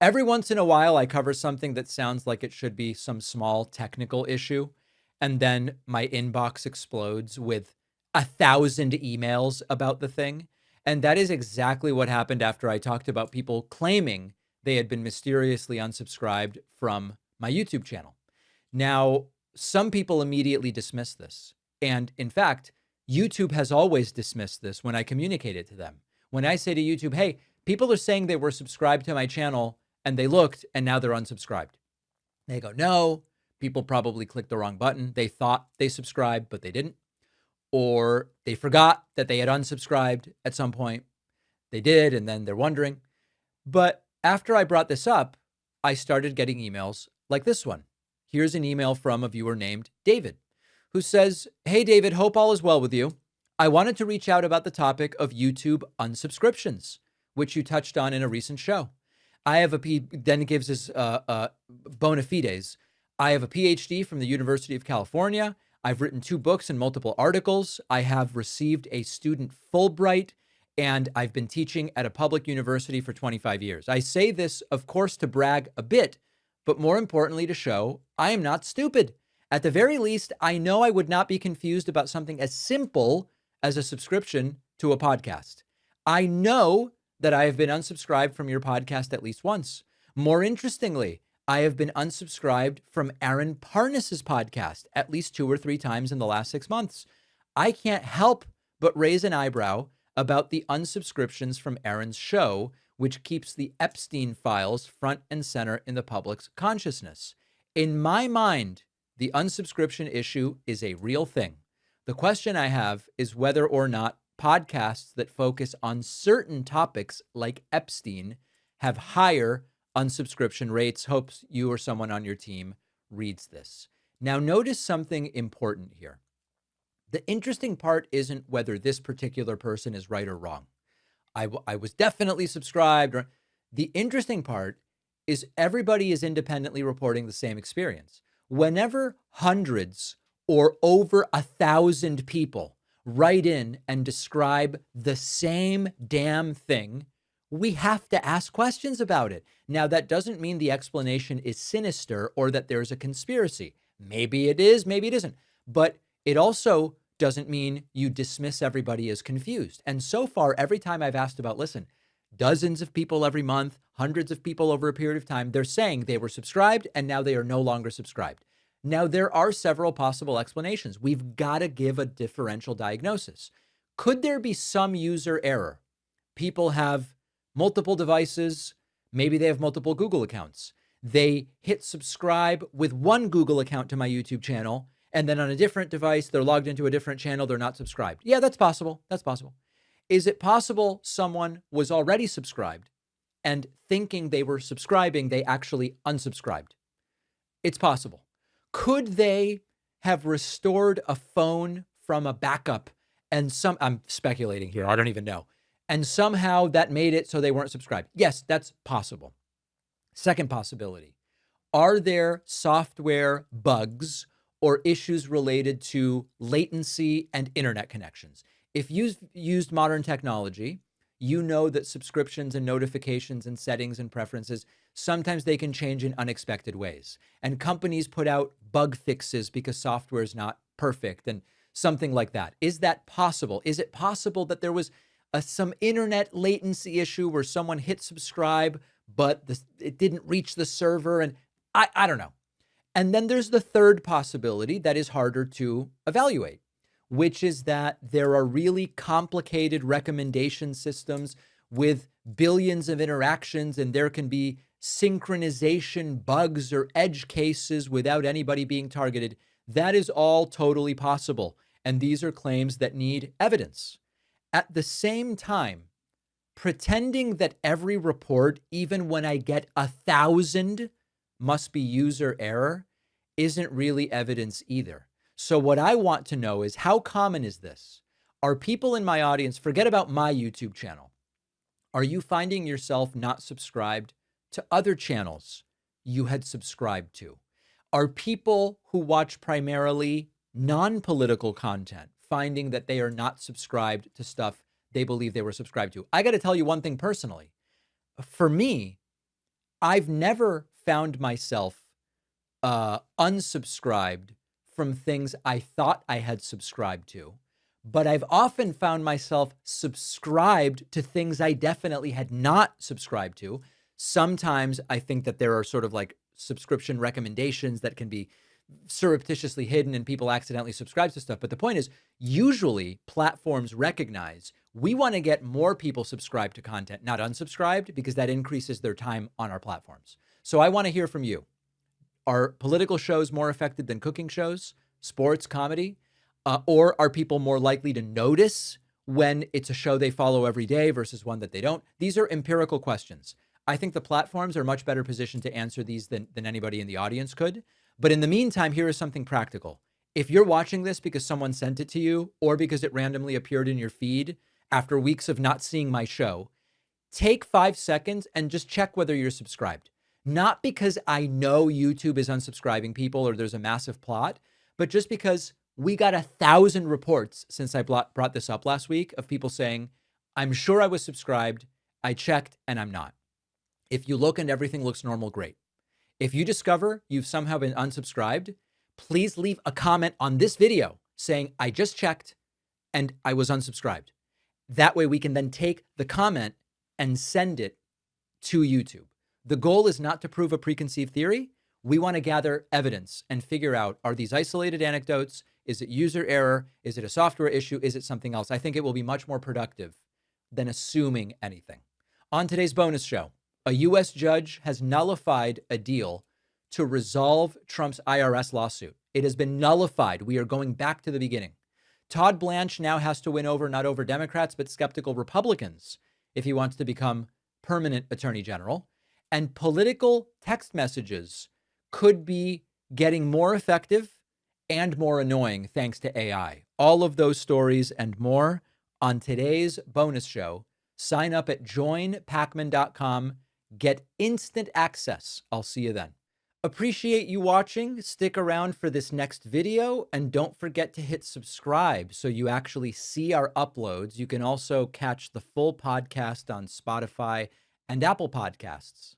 Every once in a while, I cover something that sounds like it should be some small technical issue, and then my inbox explodes with 1,000 emails about the thing. And that is exactly what happened after I talked about people claiming they had been mysteriously unsubscribed from my YouTube channel. Now, some people immediately dismiss this. And in fact, YouTube has always dismissed this when I communicate it to them. When I say to YouTube, hey, people are saying they were subscribed to my channel and they looked and now they're unsubscribed. They go, no, people probably clicked the wrong button. They thought they subscribed, but they didn't. Or they forgot that they had unsubscribed at some point. They did, and then they're wondering. But after I brought this up, I started getting emails like this one. Here's an email from a viewer named David, who says, hey, David, hope all is well with you. I wanted to reach out about the topic of YouTube unsubscriptions, which you touched on in a recent show. I have then it gives us bona fides. I have a PhD from the University of California. I've written 2 books and multiple articles. I have received a student Fulbright, and I've been teaching at a public university for 25 years. I say this, of course, to brag a bit, but more importantly, to show I am not stupid. At the very least, I know I would not be confused about something as simple as a subscription to a podcast. I know that I have been unsubscribed from your podcast at least once. More interestingly, I have been unsubscribed from Aaron Parnas's podcast at least 2 or 3 times in the last 6 months. I can't help but raise an eyebrow about the unsubscriptions from Aaron's show, which keeps the Epstein files front and center in the public's consciousness. In my mind, the unsubscription issue is a real thing. The question I have is whether or not podcasts that focus on certain topics like Epstein have higher unsubscription rates. Hopes you or someone on your team reads this. Now, notice something important here. The interesting part isn't whether this particular person is right or wrong. I was definitely subscribed. The interesting part is everybody is independently reporting the same experience. Whenever hundreds or over 1,000 people write in and describe the same damn thing, we have to ask questions about it. Now, that doesn't mean the explanation is sinister or that there's a conspiracy. Maybe it is, maybe it isn't. But it also doesn't mean you dismiss everybody as confused. And so far, every time I've asked about, listen, dozens of people every month, hundreds of people over a period of time, they're saying they were subscribed and now they are no longer subscribed. Now, there are several possible explanations. We've got to give a differential diagnosis. Could there be some user error? People have multiple devices. Maybe they have multiple Google accounts. They hit subscribe with one Google account to my YouTube channel, and then on a different device, they're logged into a different channel. They're not subscribed. Yeah, that's possible. That's possible. Is it possible someone was already subscribed and thinking they were subscribing, they actually unsubscribed? It's possible. Could they have restored a phone from a backup and I'm speculating here, I don't even know, and somehow that made it so they weren't subscribed? Yes, that's possible. Second possibility, are there software bugs or issues related to latency and internet connections? If you've used modern technology, you know that subscriptions and notifications and settings and preferences, sometimes they can change in unexpected ways. And companies put out bug fixes because software is not perfect and something like that. Is that possible? Is it possible that there was some internet latency issue where someone hit subscribe, but it didn't reach the server? And I don't know. And then there's the third possibility that is harder to evaluate, which is that there are really complicated recommendation systems with billions of interactions, and there can be synchronization bugs or edge cases without anybody being targeted. That is all totally possible. And these are claims that need evidence. At the same time, pretending that every report, even when I get 1,000, must be user error isn't really evidence either. So what I want to know is, how common is this? Are people in my audience, forget about my YouTube channel, are you finding yourself not subscribed to other channels you had subscribed to? Are people who watch primarily non-political content finding that they are not subscribed to stuff they believe they were subscribed to? I got to tell you one thing personally. For me, I've never found myself unsubscribed from things I thought I had subscribed to, but I've often found myself subscribed to things I definitely had not subscribed to. Sometimes I think that there are sort of like subscription recommendations that can be surreptitiously hidden and people accidentally subscribe to stuff. But the point is, usually platforms recognize we want to get more people subscribed to content, not unsubscribed, because that increases their time on our platforms. So I want to hear from you. Are political shows more affected than cooking shows, sports, comedy? Or are people more likely to notice when it's a show they follow every day versus one that they don't? These are empirical questions. I think the platforms are much better positioned to answer these than anybody in the audience could. But in the meantime, here is something practical. If you're watching this because someone sent it to you or because it randomly appeared in your feed after weeks of not seeing my show, take 5 seconds and just check whether you're subscribed. Not because I know YouTube is unsubscribing people or there's a massive plot, but just because we got 1,000 reports since I brought this up last week of people saying, I'm sure I was subscribed, I checked, and I'm not. If you look and everything looks normal, great. If you discover you've somehow been unsubscribed, please leave a comment on this video saying, I just checked and I was unsubscribed. That way we can then take the comment and send it to YouTube. The goal is not to prove a preconceived theory. We want to gather evidence and figure out, are these isolated anecdotes? Is it user error? Is it a software issue? Is it something else? I think it will be much more productive than assuming anything. On today's bonus show, a U.S. judge has nullified a deal to resolve Trump's IRS lawsuit. It has been nullified. We are going back to the beginning. Todd Blanche now has to win over, not over Democrats, but skeptical Republicans if he wants to become permanent attorney general. And political text messages could be getting more effective and more annoying thanks to AI. All of those stories and more on today's bonus show. Sign up at joinpakman.com. Get instant access. I'll see you then. Appreciate you watching. Stick around for this next video and don't forget to hit subscribe so you actually see our uploads. You can also catch the full podcast on Spotify and Apple Podcasts.